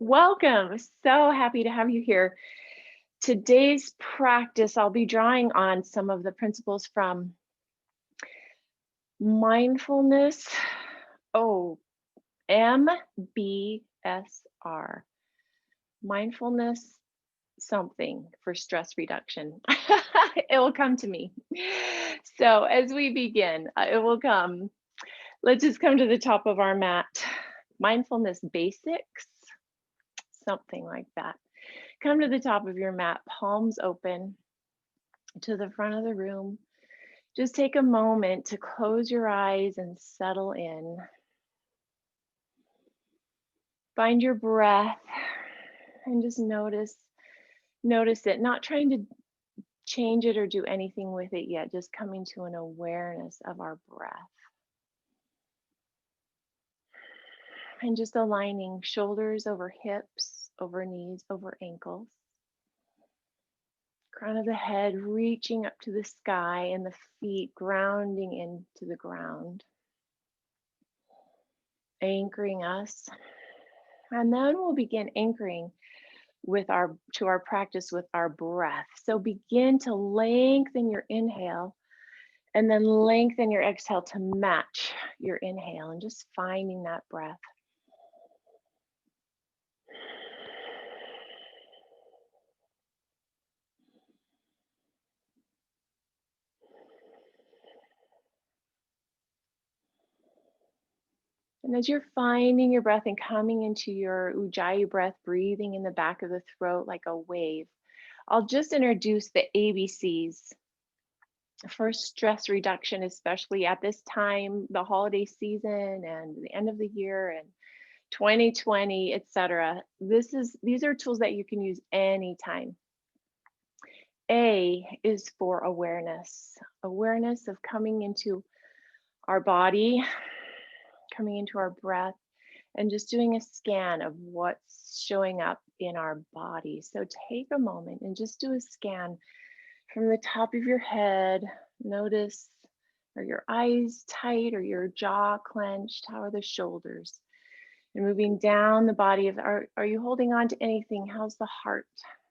Welcome. So happy to have you here. Today's practice, I'll be drawing on some of the principles from mindfulness. Oh, MBSR. Mindfulness something for stress reduction. It will come to me. So as we begin, it will come. Let's just come to the top of our mat. Mindfulness basics, something like that. Come to the top of your mat, palms open to the front of the room. Just take a moment to close your eyes and settle in. Find your breath and just notice it, not trying to change it or do anything with it yet, just coming to an awareness of our breath. And just aligning shoulders over hips, over knees, over ankles. Crown of the head reaching up to the sky and the feet grounding into the ground. Anchoring us. And then we'll begin anchoring to our practice with our breath. So begin to lengthen your inhale and then lengthen your exhale to match your inhale, and just finding that breath. And as you're finding your breath and coming into your Ujjayi breath, breathing in the back of the throat like a wave, I'll just introduce the ABCs for stress reduction, especially at this time, the holiday season and the end of the year and 2020, etc. These are tools that you can use anytime. A is for awareness. Awareness of coming into our body, coming into our breath, and just doing a scan of what's showing up in our body. So take a moment and just do a scan from the top of your head. Notice, are your eyes tight or your jaw clenched? How are the shoulders? And moving down the body, are you holding on to anything? How's the heart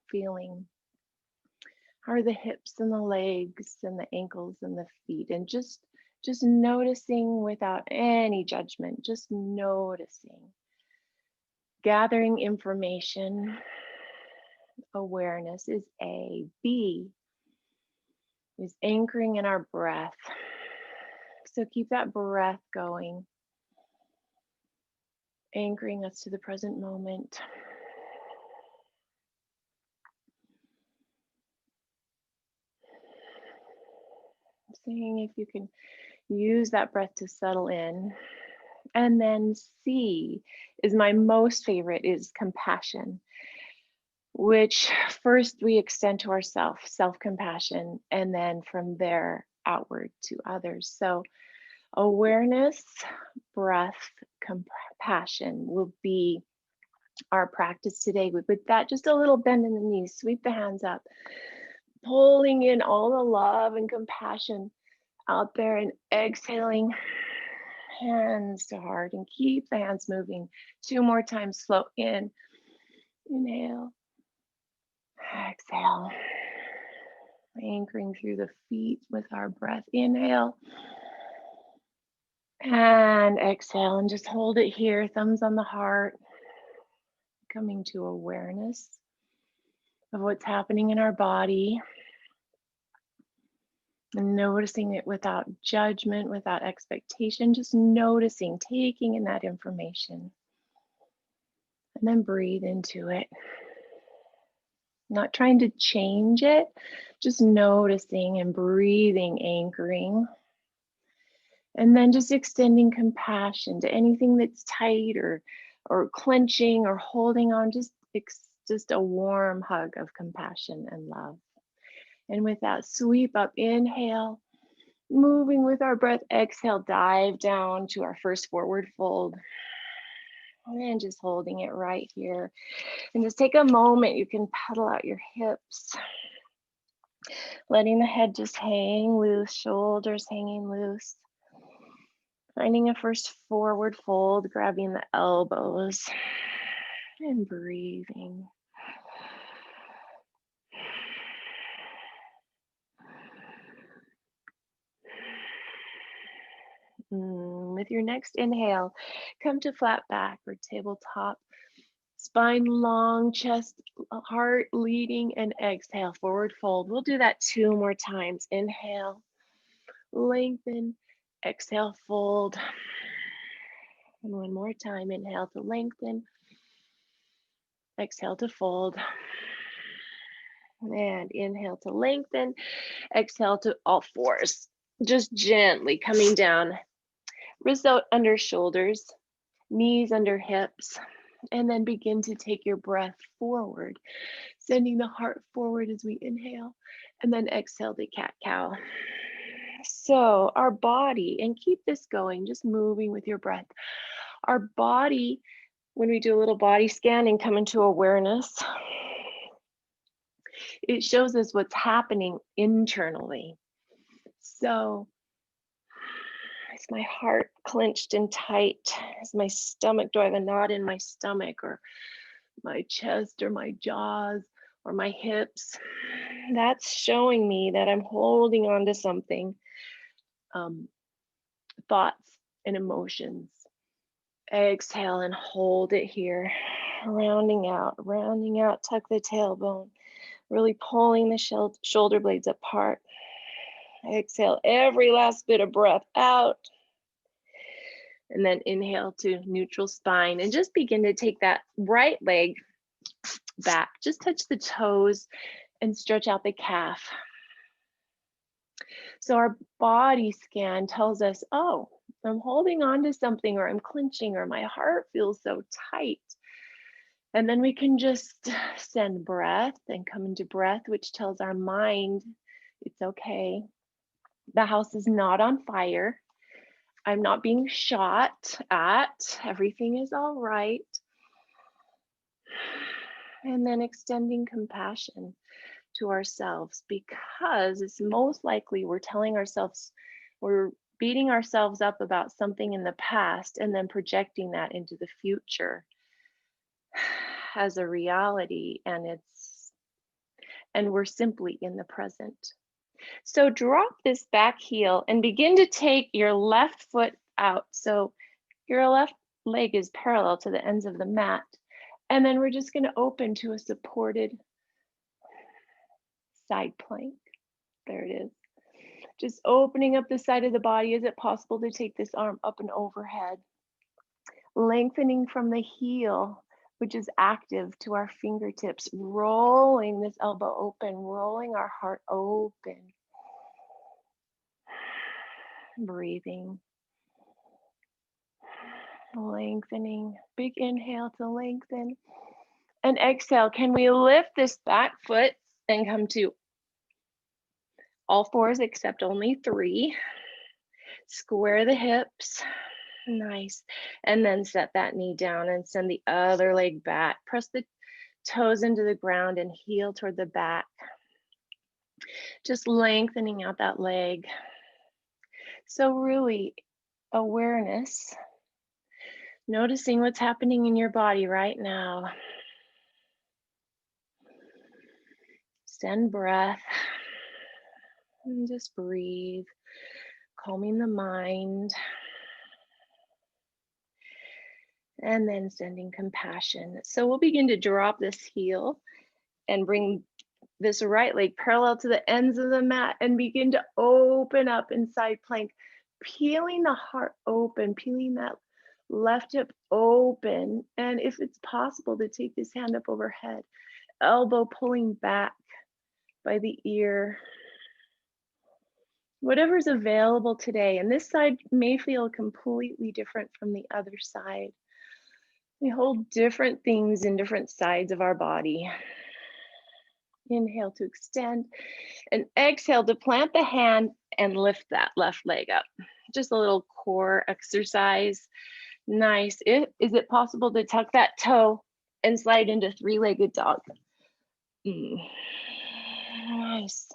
feeling? How are the hips and the legs and the ankles and the feet? And just noticing without any judgment, just noticing. Gathering information. Awareness is A. B is anchoring in our breath. So keep that breath going, anchoring us to the present moment. Seeing if you can use that breath to settle in. And then C is my most favorite, is compassion, which first we extend to ourselves, self-compassion, and then from there outward to others. So awareness, breath, compassion will be our practice today. With that, just a little bend in the knees, sweep the hands up, pulling in all the love and compassion out there, and exhaling, hands to heart, and keep the hands moving. 2 more times, slow in, inhale, exhale, anchoring through the feet with our breath. Inhale and exhale, and just hold it here, thumbs on the heart, coming to awareness of what's happening in our body. And noticing it without judgment, without expectation, just noticing, taking in that information. And then breathe into it. Not trying to change it, just noticing and breathing, anchoring. And then just extending compassion to anything that's tight or clenching or holding on, just a warm hug of compassion and love. And with that, sweep up, inhale, moving with our breath, exhale, dive down to our first forward fold. And then just holding it right here. And just take a moment, you can pedal out your hips, letting the head just hang loose, shoulders hanging loose. Finding a first forward fold, grabbing the elbows. And breathing. With your next inhale, come to flat back or tabletop. Spine long, chest, heart leading, and exhale, forward fold. We'll do that 2 more times. Inhale, lengthen, exhale, fold. And 1 more time. Inhale to lengthen, exhale to fold. And inhale to lengthen, exhale to all fours. Just gently coming down. Wrists out under shoulders, knees under hips, and then begin to take your breath forward, sending the heart forward as we inhale, and then exhale to cat-cow. So our body, and keep this going, just moving with your breath. Our body, when we do a little body scan and come into awareness, it shows us what's happening internally. So is my heart clenched and tight? Is my stomach, do I have a knot in my stomach, or my chest, or my jaws, or my hips? That's showing me that I'm holding on to something, thoughts and emotions. Exhale and hold it here. Rounding out, tuck the tailbone, really pulling the shoulder blades apart. Exhale every last bit of breath out. And then inhale to neutral spine, and just begin to take that right leg back. Just touch the toes and stretch out the calf. So our body scan tells us, oh, I'm holding on to something, or I'm clenching, or my heart feels so tight. And then we can just send breath and come into breath, which tells our mind it's okay. The house is not on fire. I'm not being shot at. Everything is all right. And then extending compassion to ourselves, because it's most likely we're beating ourselves up about something in the past and then projecting that into the future as a reality, and we're simply in the present. So drop this back heel and begin to take your left foot out. So your left leg is parallel to the ends of the mat. And then we're just going to open to a supported side plank. There it is. Just opening up the side of the body. Is it possible to take this arm up and overhead? Lengthening from the heel, which is active, to our fingertips, rolling this elbow open, rolling our heart open. Breathing. Lengthening. Big inhale to lengthen. And exhale. Can we lift this back foot and come to all fours except only 3? Square the hips. Nice. And then set that knee down and send the other leg back. Press the toes into the ground and heel toward the back. Just lengthening out that leg. So really, awareness. Noticing what's happening in your body right now. Send breath. And just breathe. Calming the mind. And then sending compassion. So we'll begin to drop this heel and bring this right leg parallel to the ends of the mat and begin to open up in side plank, peeling the heart open, peeling that left hip open. And if it's possible to take this hand up overhead, elbow pulling back by the ear. Whatever's available today. And this side may feel completely different from the other side. We hold different things in different sides of our body. Inhale to extend, and exhale to plant the hand and lift that left leg up. Just a little core exercise. Nice. Is it possible to tuck that toe and slide into 3-legged dog? Nice.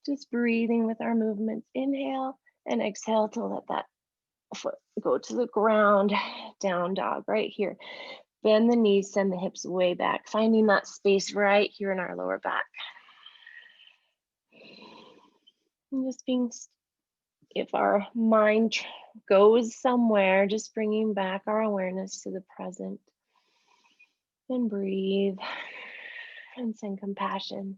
Just breathing with our movements. Inhale and exhale to let that foot go to the ground, down dog right here. Bend the knees, send the hips way back, finding that space right here in our lower back. And just being, if our mind goes somewhere, just bringing back our awareness to the present. And breathe and send compassion.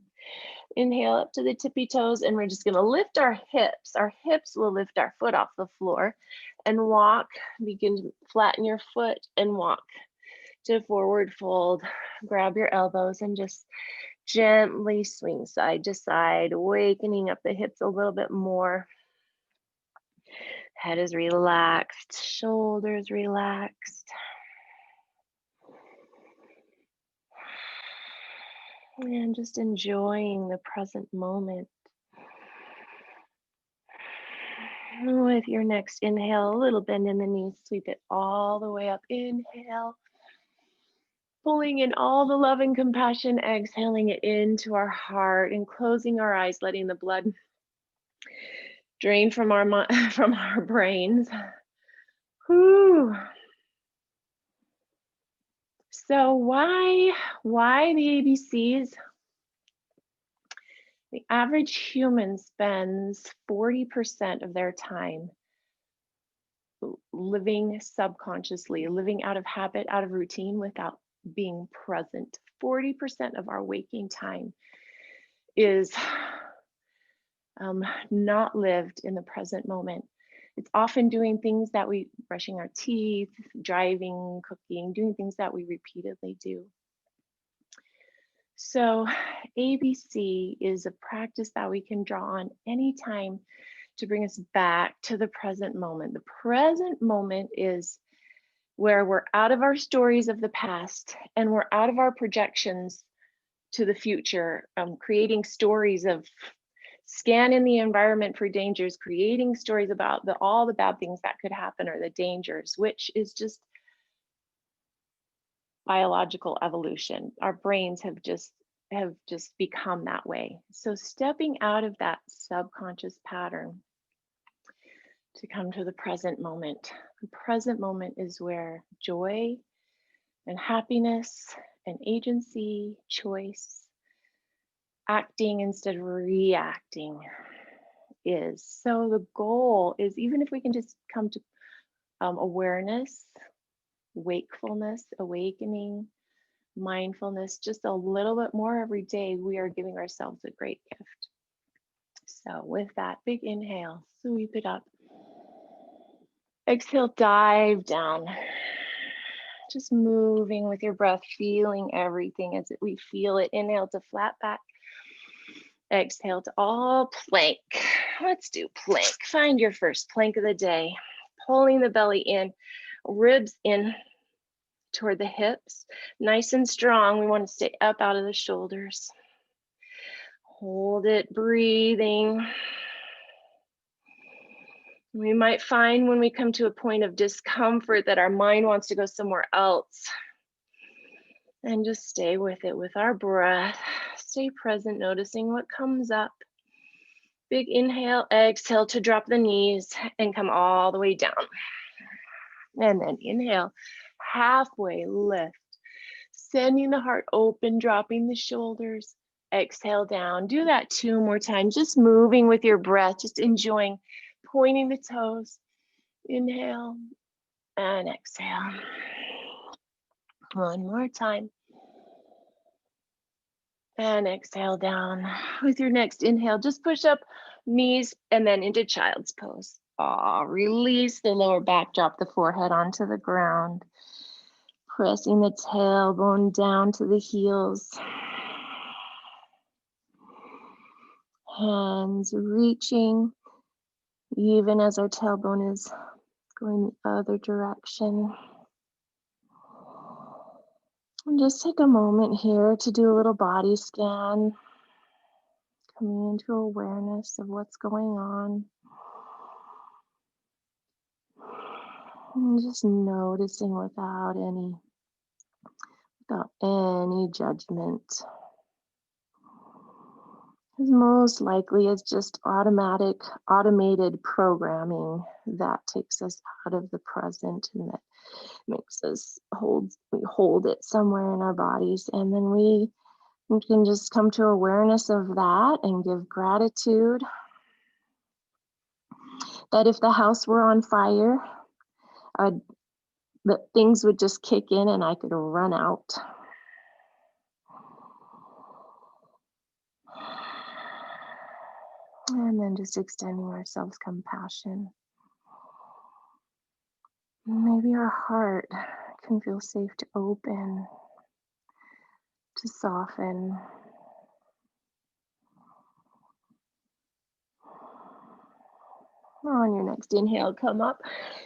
Inhale up to the tippy toes, and we're just going to lift our hips. Our hips will lift our foot off the floor and walk. Begin to flatten your foot and walk to forward fold. Grab your elbows and just gently swing side to side, awakening up the hips a little bit more. Head is relaxed, shoulders relaxed. And just enjoying the present moment. With your next inhale, a little bend in the knees, sweep it all the way up. Inhale, pulling in all the love and compassion, exhaling it into our heart and closing our eyes, letting the blood drain from our brains. Whew. So why the ABCs? The average human spends 40% of their time living subconsciously, living out of habit, out of routine, without being present. 40% of our waking time is not lived in the present moment. It's often doing things that brushing our teeth, driving, cooking, doing things that we repeatedly do. So ABC is a practice that we can draw on anytime to bring us back to the present moment. The present moment is where we're out of our stories of the past and we're out of our projections to the future, creating stories of scanning the environment for dangers, creating stories about all the bad things that could happen or the dangers, which is just biological evolution. Our brains have just become that way. So stepping out of that subconscious pattern to come to the present moment. The present moment is where joy and happiness and agency, choice, acting instead of reacting is. So the goal is, even if we can just come to awareness, wakefulness, awakening, mindfulness, just a little bit more every day, we are giving ourselves a great gift. So with that, big inhale, sweep it up. Exhale, dive down. Just moving with your breath, feeling everything as we feel it. Inhale to flat back. Exhale to all plank. Let's do plank. Find your first plank of the day. Pulling the belly in, ribs in toward the hips. Nice and strong. We want to stay up out of the shoulders. Hold it, breathing. We might find when we come to a point of discomfort that our mind wants to go somewhere else. And just stay with it with our breath. Stay present, noticing what comes up. Big inhale, exhale to drop the knees and come all the way down. And then inhale, halfway lift. Sending the heart open, dropping the shoulders. Exhale down. Do that 2 more times, just moving with your breath, just enjoying, pointing the toes. Inhale and exhale. One more time. And exhale down. With your next inhale, just push up knees and then into child's pose. Release the lower back, drop the forehead onto the ground. Pressing the tailbone down to the heels. Hands reaching, even as our tailbone is going the other direction. And just take a moment here to do a little body scan, coming into awareness of what's going on. And just noticing without any judgment. Most likely it's just automated programming that takes us out of the present and that makes us we hold it somewhere in our bodies. And then we can just come to awareness of that and give gratitude that if the house were on fire, that things would just kick in and I could run out. And then just extending ourselves compassion. Maybe our heart can feel safe to open, to soften. On your next inhale, come up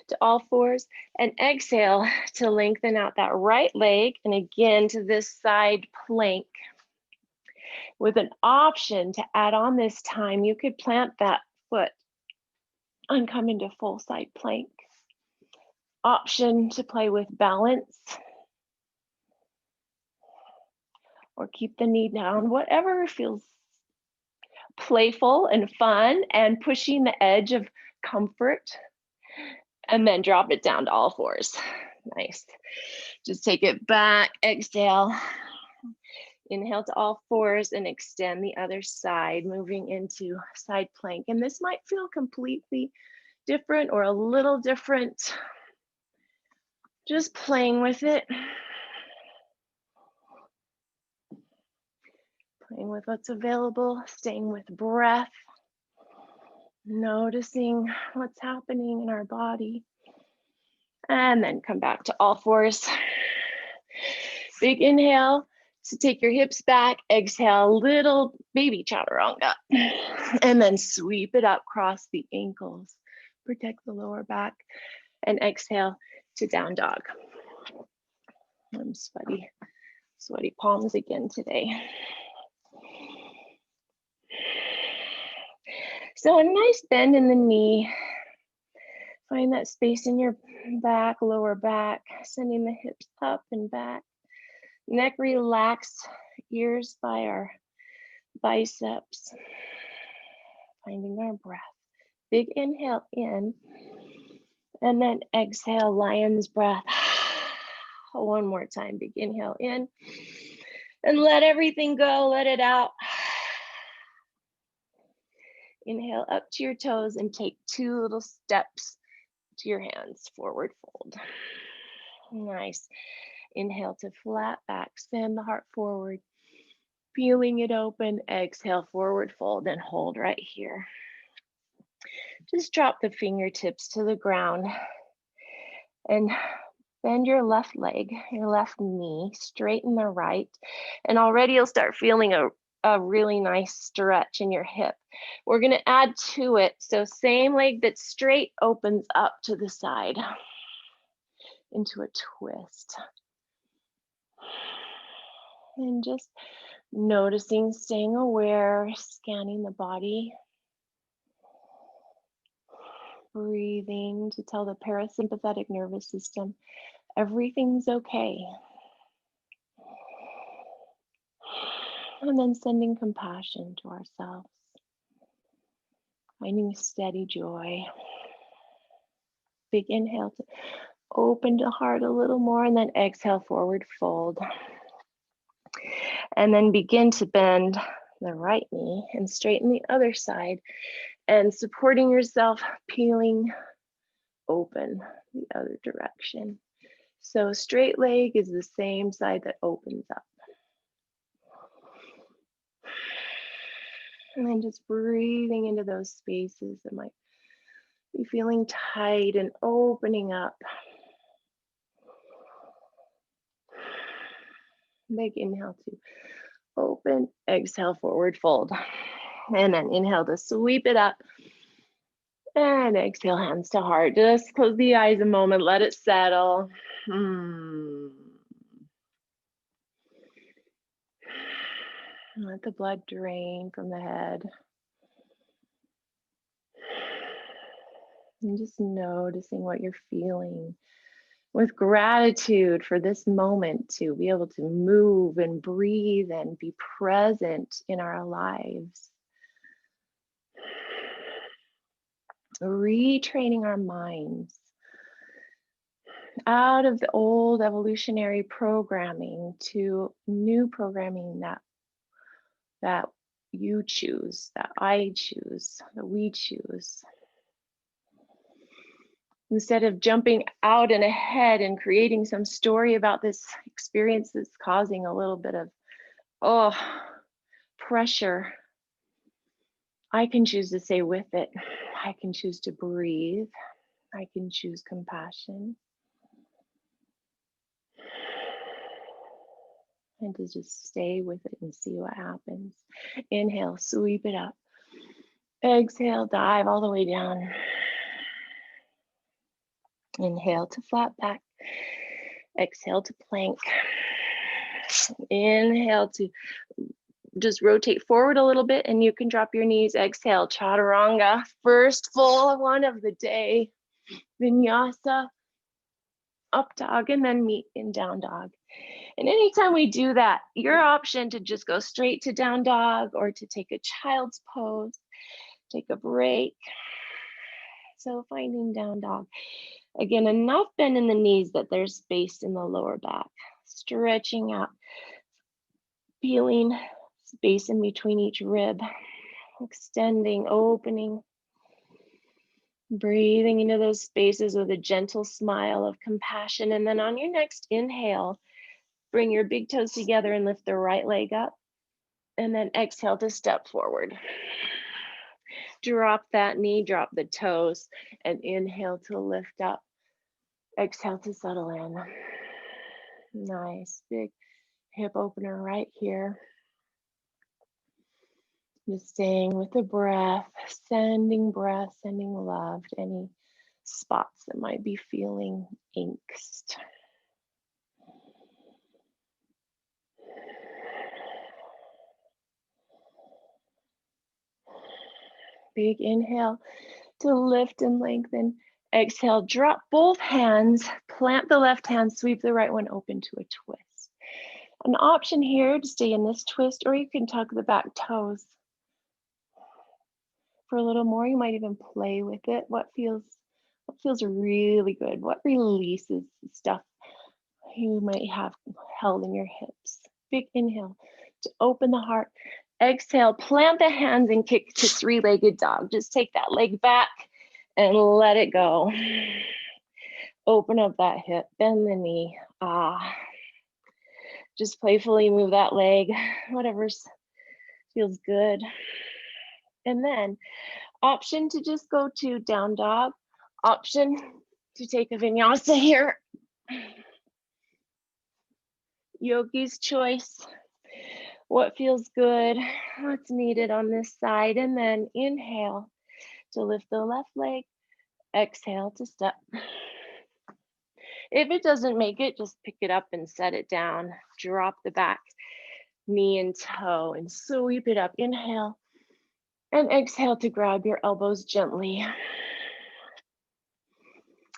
to all fours and exhale to lengthen out that right leg and again to this side plank. With an option to add on this time, you could plant that foot and come into full side plank. Option to play with balance or keep the knee down, whatever feels playful and fun and pushing the edge of comfort, and then drop it down to all fours. Nice. Just take it back, exhale. Inhale to all fours and extend the other side, moving into side plank. And this might feel completely different or a little different. Just playing with it. Playing with what's available, staying with breath. Noticing what's happening in our body. And then come back to all fours. Big inhale to take your hips back. Exhale, little baby chaturanga. And then sweep it up, cross the ankles. Protect the lower back. And exhale to down dog. I'm sweaty palms again today. So a nice bend in the knee. Find that space in your back, lower back, sending the hips up and back. Neck relaxed, ears by our biceps. Finding our breath. Big inhale in, and then exhale, lion's breath. One more time, big inhale in, and let everything go, let it out. Inhale up to your toes and take 2 little steps to your hands, forward fold. Nice. Inhale to flat back, send the heart forward, feeling it open. Exhale, forward fold and hold right here. Just drop the fingertips to the ground and bend your left leg, your left knee, straighten the right, and already you'll start feeling a really nice stretch in your hip. We're gonna add to it, so same leg that's straight opens up to the side into a twist. And just noticing, staying aware, scanning the body. Breathing to tell the parasympathetic nervous system everything's okay. And then sending compassion to ourselves. Finding steady joy. Big inhale to open the heart a little more, and then exhale, forward fold. And then begin to bend the right knee and straighten the other side, and supporting yourself, peeling open the other direction. So straight leg is the same side that opens up. And then just breathing into those spaces that might be feeling tight and opening up. Big inhale to open, exhale, forward fold. And then inhale to sweep it up. And exhale, hands to heart. Just close the eyes a moment, let it settle. Let the blood drain from the head. And just noticing what you're feeling with gratitude for this moment to be able to move and breathe and be present in our lives. retraining our minds out of the old evolutionary programming to new programming that you choose, that I choose, that we choose. Instead of jumping out and ahead and creating some story about this experience that's causing a little bit of pressure, I can choose to stay with it. I can choose to breathe. I can choose compassion. And to just stay with it and see what happens. Inhale, sweep it up. Exhale, dive all the way down. Inhale to flat back. Exhale to plank. Inhale to just rotate forward a little bit, and you can drop your knees. Exhale, chaturanga. First full one of the day. Vinyasa, up dog, and then meet in down dog. And anytime we do that, your option to just go straight to down dog or to take a child's pose, take a break. So finding down dog. Again, enough bend in the knees that there's space in the lower back. Stretching out, feeling space in between each rib. Extending, opening. Breathing into those spaces with a gentle smile of compassion. And then on your next inhale, bring your big toes together and lift the right leg up. And then exhale to step forward. Drop that knee, drop the toes, and inhale to lift up. Exhale to settle in. Nice, big hip opener right here. Just staying with the breath, sending love to any spots that might be feeling angst. Big inhale to lift and lengthen. Exhale, drop both hands, plant the left hand, sweep the right one open to a twist. An option here to stay in this twist, or you can tuck the back toes. For a little more, you might even play with it. What feels really good? What releases stuff you might have held in your hips? Big inhale to open the heart. Exhale, plant the hands and kick to three-legged dog. Just take that leg back and let it go. Open up that hip, bend the knee. Just playfully move that leg, whatever feels good. And then option to just go to down dog. Option to take a vinyasa here. Yogi's choice. What feels good, what's needed on this side. And then inhale to lift the left leg. Exhale to step. If it doesn't make it, just pick it up and set it down. Drop the back knee and toe and sweep it up. Inhale and exhale to grab your elbows gently.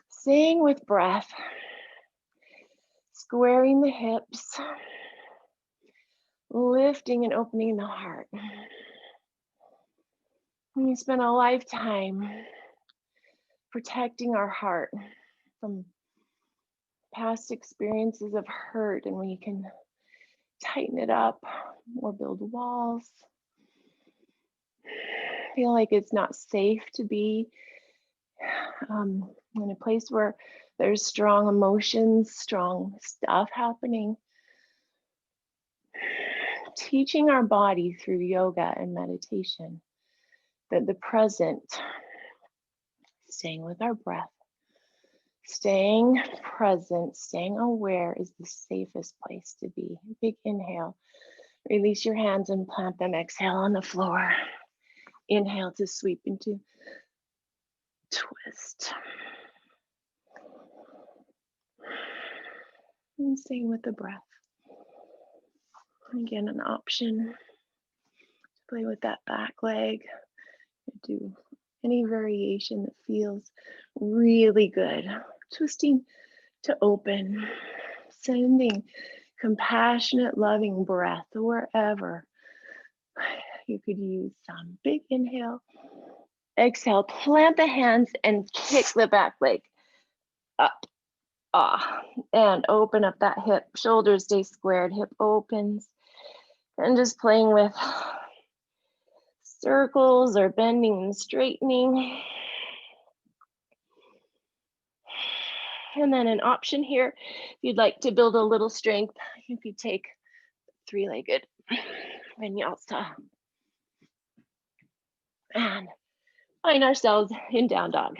Staying with breath. Squaring the hips. Lifting and opening the heart. We spend a lifetime protecting our heart from past experiences of hurt, and we can tighten it up or build walls. Feel like it's not safe to be in a place where there's strong emotions, strong stuff happening. Teaching our body through yoga and meditation that the present, staying with our breath, staying present, staying aware is the safest place to be. Big inhale. Release your hands and plant them. Exhale on the floor. Inhale to sweep into twist. And staying with the breath. Again, an option to play with that back leg. Do any variation that feels really good. Twisting to open. Sending compassionate, loving breath wherever you could use some. Big inhale. Exhale, plant the hands and kick the back leg up. And open up that hip. Shoulders stay squared, hip opens. And just playing with circles or bending and straightening. And then an option here, if you'd like to build a little strength, you could take three-legged vinyasa and find ourselves in down dog.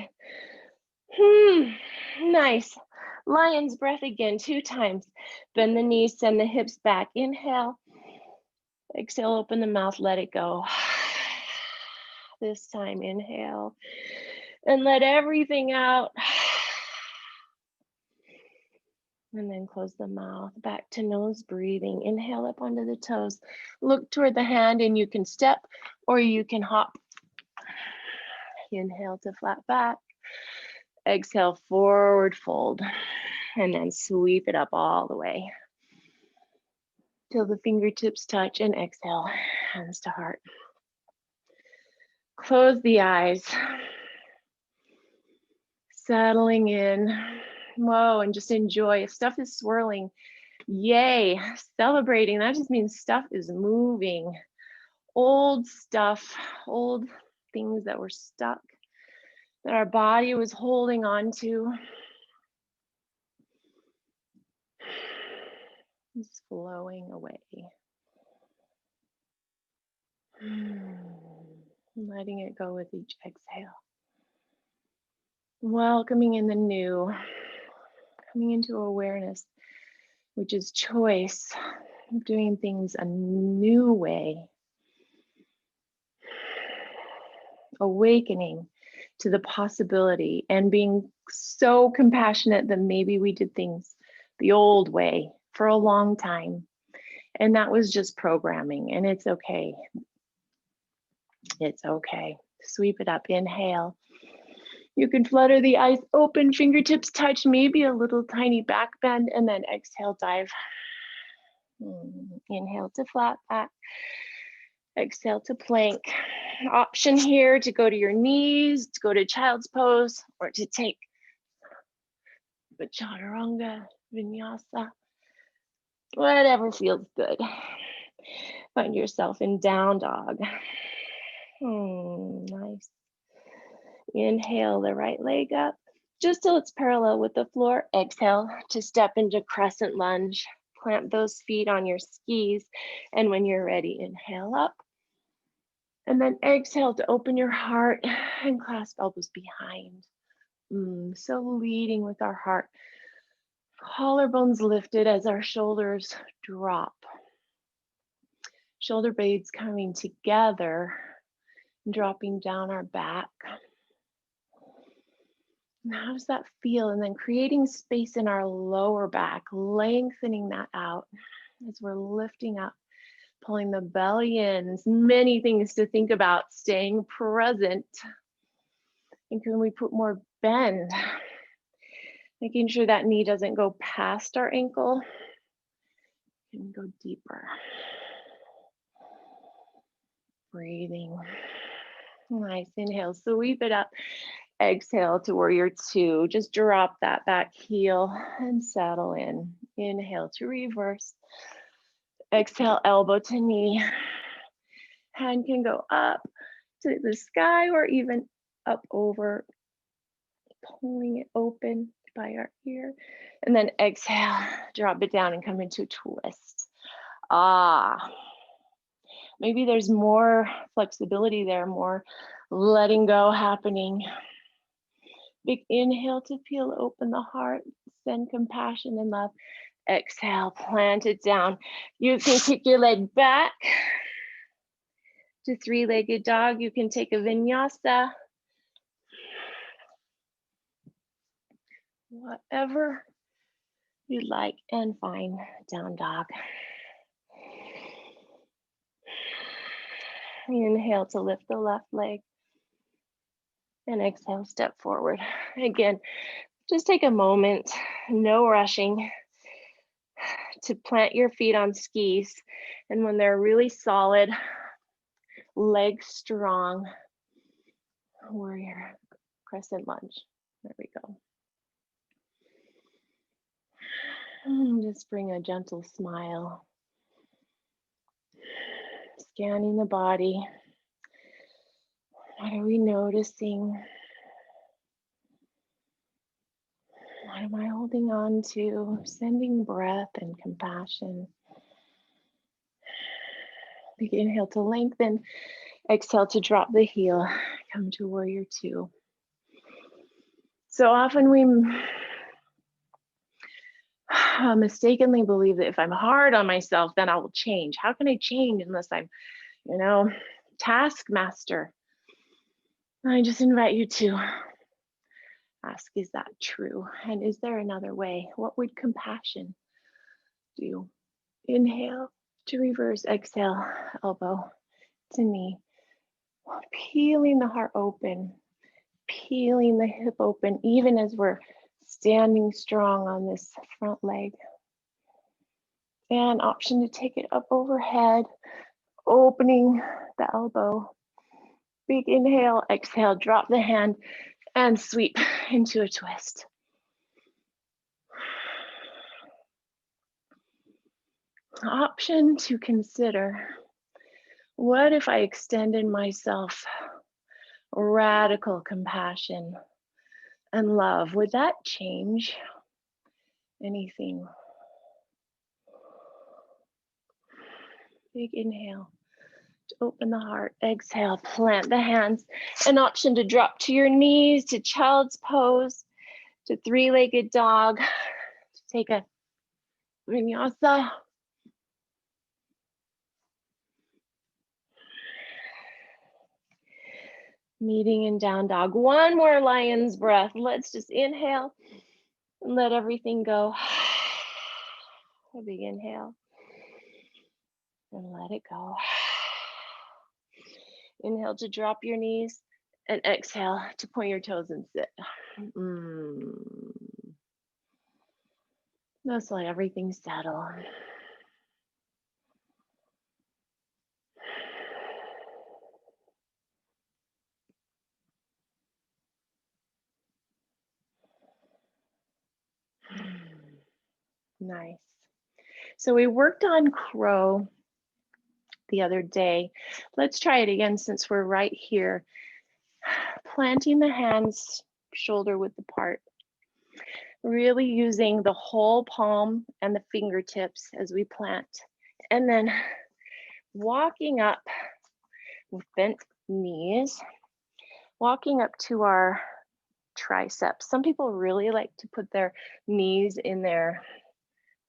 Nice. Lion's breath again, 2 times. Bend the knees, send the hips back. Inhale. Exhale, open the mouth, let it go. This time, inhale. And let everything out. And then close the mouth, back to nose breathing. Inhale up onto the toes. Look toward the hand and you can step or you can hop. Inhale to flat back. Exhale, forward fold. And then sweep it up all the way till the fingertips touch, and exhale, hands to heart. Close the eyes. Settling in. Whoa, and just enjoy. If stuff is swirling, yay, celebrating. That just means stuff is moving. Old stuff, old things that were stuck, that our body was holding on to. Just flowing away. Letting it go with each exhale. Welcoming in the new, coming into awareness, which is choice, doing things a new way. Awakening to the possibility and being so compassionate that maybe we did things the old way for a long time. And that was just programming, and it's okay. It's okay. Sweep it up, inhale. You can flutter the eyes open, fingertips touch, maybe a little tiny back bend, and then exhale, dive. Inhale to flat back. Exhale to plank. Option here to go to your knees, to go to child's pose, or to take the chaturanga, vinyasa, whatever feels good. Find yourself in down dog. Nice. Inhale the right leg up, just till it's parallel with the floor. Exhale to step into crescent lunge. Plant those feet on your skis. And when you're ready, inhale up. And then exhale to open your heart and clasp elbows behind. So leading with our heart. Collarbones lifted as our shoulders drop. Shoulder blades coming together, dropping down our back. And how does that feel? And then creating space in our lower back, lengthening that out as we're lifting up, pulling the belly in. There's many things to think about, staying present. And can we put more bend? Making sure that knee doesn't go past our ankle. And go deeper. Breathing. Nice. Inhale, sweep it up. Exhale to warrior two. Just drop that back heel and settle in. Inhale to reverse. Exhale, elbow to knee. Hand can go up to the sky or even up over, pulling it open by our ear. And then exhale, drop it down and come into twist. Maybe there's more flexibility there, more letting go happening. Big inhale to peel open the heart, send compassion and love. Exhale, plant it down. You can kick your leg back to three-legged dog. You can take a vinyasa. Whatever you'd like, and find down dog. Inhale to lift the left leg. And exhale, step forward. Again, just take a moment, no rushing, to plant your feet on skis. And when they're really solid, legs strong, Warrior, crescent lunge. There we go. Just bring a gentle smile. Scanning the body. What are we noticing? What am I holding on to? Sending breath and compassion. Big inhale to lengthen. Exhale to drop the heel. Come to warrior two. So often we mistakenly believe that if I'm hard on myself, then I will change. How can I change unless I'm, taskmaster? I just invite you to ask, is that true? And is there another way? What would compassion do? Inhale to reverse, exhale, elbow to knee. Peeling the heart open, peeling the hip open, even as we're standing strong on this front leg. And option to take it up overhead, opening the elbow. Big inhale, exhale, drop the hand and sweep into a twist. Option to consider, what if I extended myself radical compassion and love? Would that change anything? Big inhale to open the heart. Exhale, plant the hands. An option to drop to your knees, to child's pose, to three-legged dog, to take a vinyasa. Meeting in down dog. One more lion's breath. Let's just inhale and let everything go. A big inhale and let it go. Inhale to drop your knees and exhale to point your toes and sit. Just let everything settle. Nice. So we worked on crow the other day. Let's try it again since we're right here. Planting the hands shoulder width apart. Really using the whole palm and the fingertips as we plant. And then walking up with bent knees, walking up to our triceps. Some people really like to put their knees in their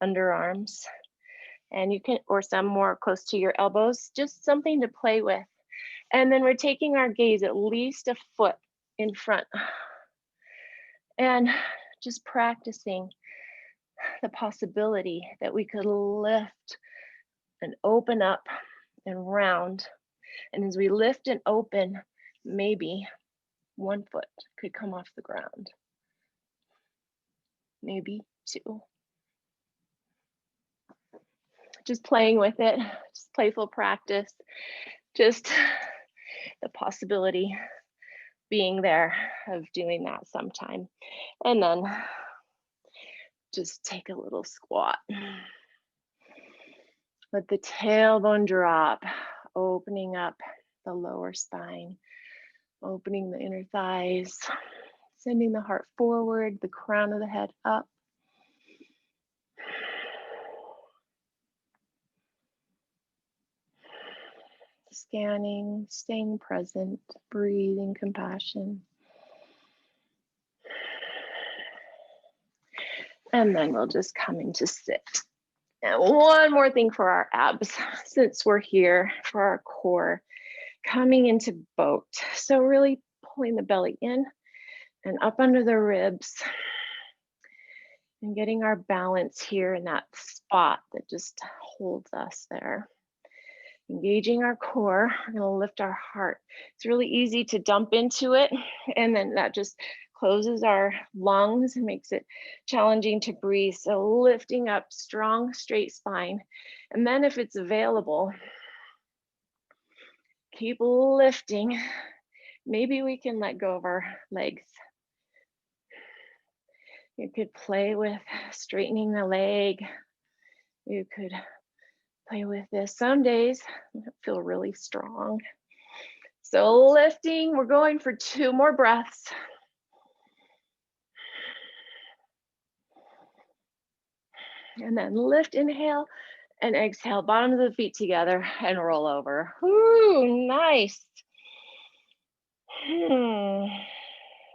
underarms, and you can, or some more close to your elbows, just something to play with. And then we're taking our gaze at least a foot in front and just practicing the possibility that we could lift and open up and round. And as we lift and open, maybe 1 foot could come off the ground, maybe 2. Just playing with it, just playful practice, just the possibility being there of doing that sometime. And then just take a little squat. Let the tailbone drop, opening up the lower spine, opening the inner thighs, sending the heart forward, the crown of the head up. Scanning, staying present, breathing compassion. And then we'll just come into sit. And one more thing for our abs, since we're here, for our core, coming into boat. So really pulling the belly in and up under the ribs and getting our balance here in that spot that just holds us there. Engaging our core, we're gonna lift our heart. It's really easy to dump into it, and then that just closes our lungs and makes it challenging to breathe. So lifting up, strong, straight spine. And then if it's available, keep lifting, Maybe we can let go of our legs. You could play with straightening the leg. You could play with this. Some days I feel really strong. So lifting, we're going for 2 more breaths. And then lift, inhale, and exhale, bottom of the feet together and roll over. Whoo, nice.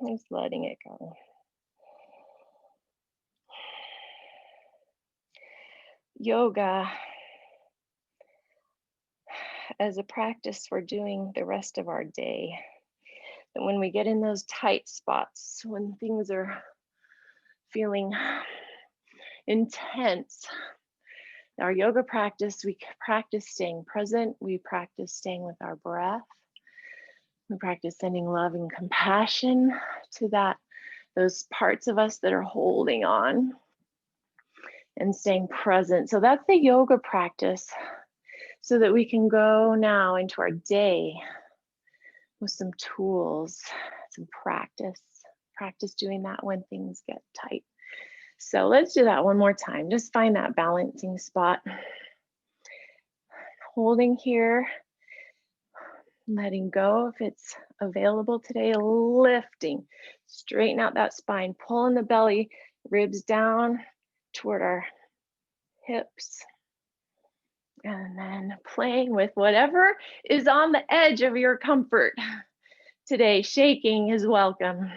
Just letting it go. Yoga as a practice we're doing the rest of our day. And when we get in those tight spots, when things are feeling intense, our yoga practice, we practice staying present, we practice staying with our breath, we practice sending love and compassion to those parts of us that are holding on and staying present. So that's the yoga practice, so that we can go now into our day with some tools, some practice doing that when things get tight. So let's do that one more time. Just find that balancing spot. Holding here, letting go if it's available today, lifting, straighten out that spine, pulling the belly, ribs down toward our hips. And then playing with whatever is on the edge of your comfort today. Shaking is welcome.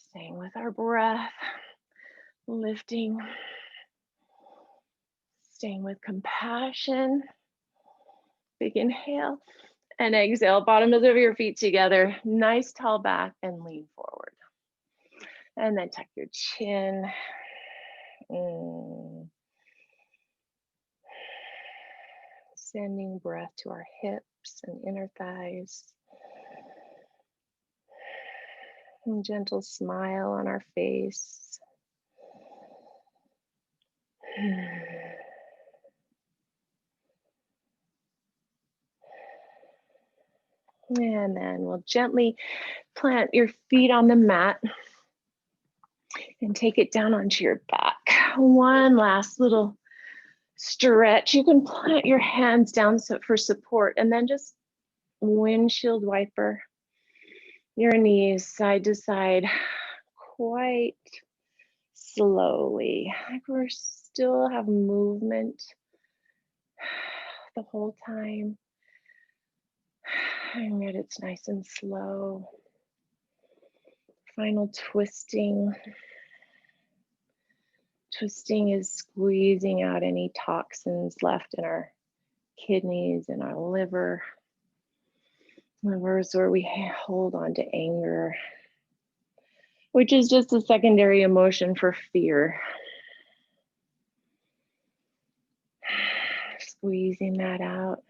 Staying with our breath, lifting, staying with compassion. Big inhale and exhale, bottoms of your feet together. Nice tall back and lean forward. And then tuck your chin. Sending breath to our hips and inner thighs. And gentle smile on our face. And then we'll gently plant your feet on the mat and take it down onto your back. One last little stretch. You can plant your hands down for support, and then just windshield wiper your knees side to side quite slowly. Like we're still have movement the whole time, and yet it's nice and slow. Final twisting. Twisting is squeezing out any toxins left in our kidneys and our liver. Liver is where we hold on to anger, which is just a secondary emotion for fear. Squeezing that out.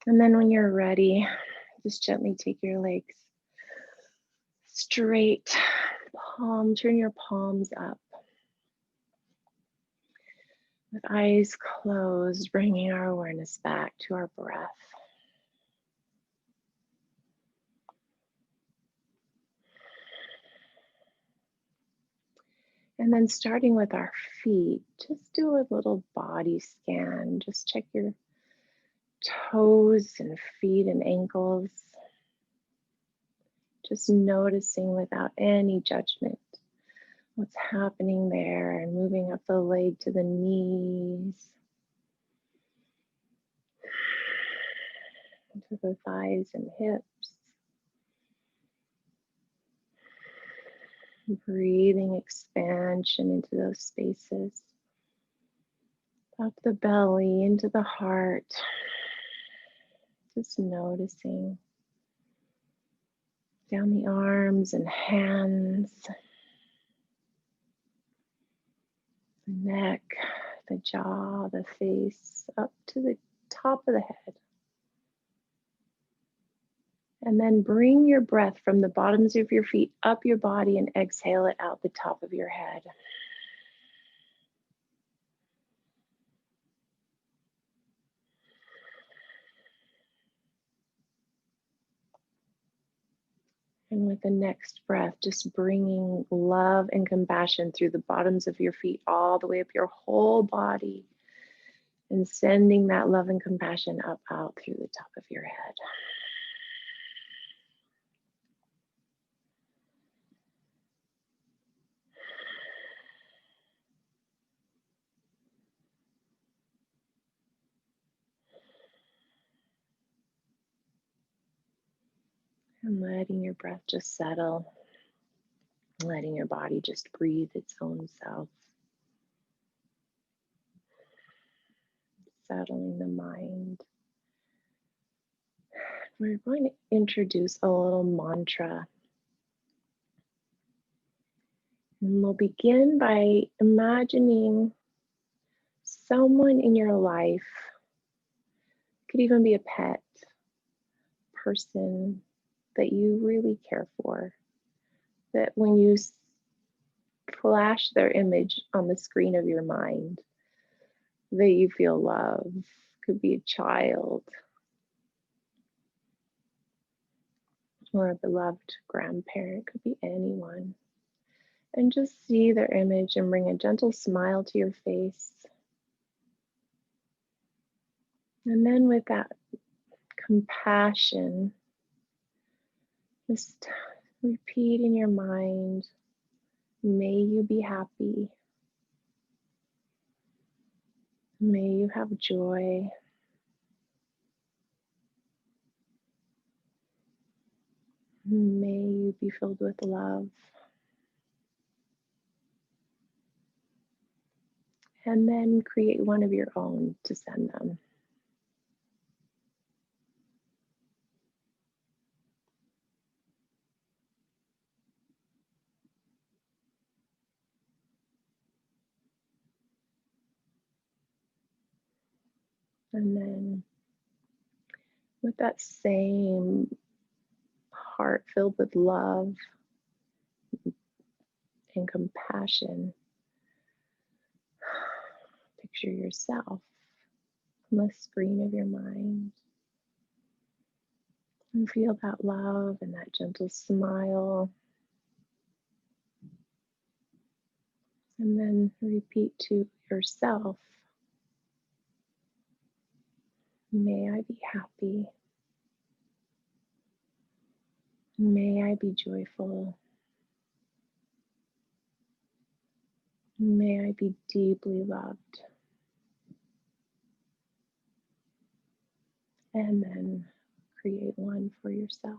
And then when you're ready, just gently take your legs straight, turn your palms up. With eyes closed, bringing our awareness back to our breath. And then starting with our feet, just do a little body scan. Just check your toes and feet and ankles. Just noticing without any judgment what's happening there, and moving up the leg to the knees, to the thighs and hips. Breathing expansion into those spaces. Up the belly, into the heart. Just noticing. Down the arms and hands. The neck, the jaw, the face, up to the top of the head. And then bring your breath from the bottoms of your feet up your body and exhale it out the top of your head. And with the next breath, just bringing love and compassion through the bottoms of your feet, all the way up your whole body, and sending that love and compassion up out through the top of your head. And letting your breath just settle, letting your body just breathe its own self, settling the mind. We're going to introduce a little mantra. And we'll begin by imagining someone in your life, could even be a pet, person that you really care for, that when you flash their image on the screen of your mind, that you feel love. Could be a child or a beloved grandparent, could be anyone. And just see their image and bring a gentle smile to your face. And then with that compassion, just repeat in your mind, may you be happy. May you have joy. May you be filled with love. And then create one of your own to send them. And then with that same heart filled with love and compassion, picture yourself on the screen of your mind and feel that love and that gentle smile. And then repeat to yourself, may I be happy. May I be joyful. May I be deeply loved. And then create one for yourself.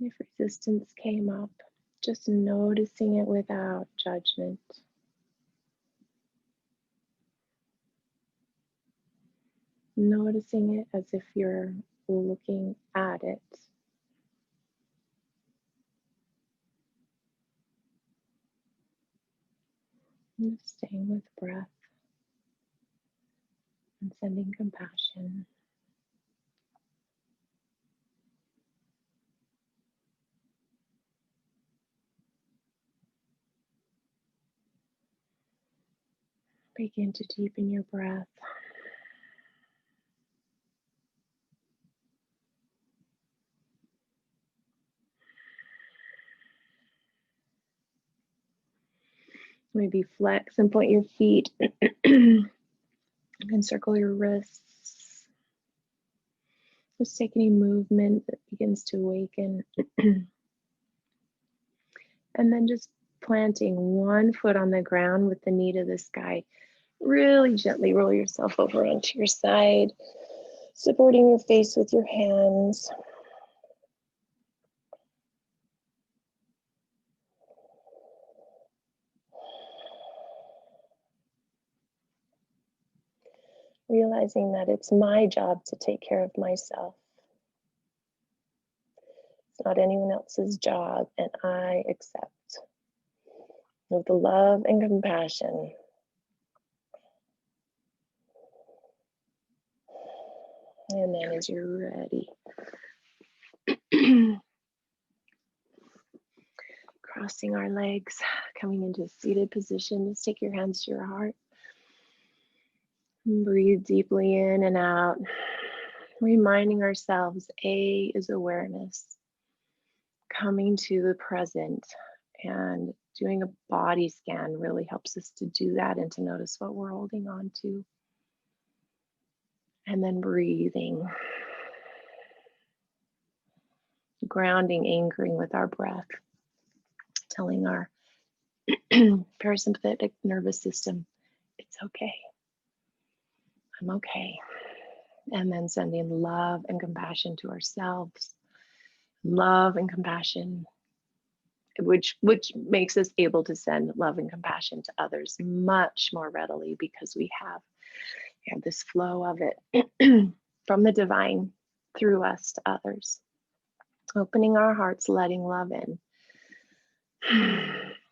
If resistance came up, just noticing it without judgment. Noticing it as if you're looking at it. And staying with breath and sending compassion. Begin to deepen your breath. Maybe flex and point your feet and circle your wrists. Just take any movement that begins to awaken. And then just planting one foot on the ground with the knee to the sky. Really gently roll yourself over onto your side, supporting your face with your hands. Realizing that it's my job to take care of myself. not anyone else's job, and I accept with love and compassion. And then as you're ready, crossing our legs, coming into a seated position, just take your hands to your heart. And breathe deeply in and out, reminding ourselves A is awareness, coming to the present, and doing a body scan really helps us to do that and to notice what we're holding on to. And then breathing, grounding, anchoring with our breath, telling our parasympathetic nervous system, it's okay. I'm okay. And then sending love and compassion to ourselves. Love and compassion, which makes us able to send love and compassion to others much more readily, because we have this flow of it from the divine through us to others. Opening our hearts, letting love in.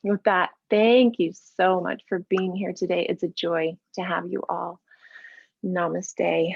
With that, thank you so much for being here today. It's a joy to have you all. Namaste.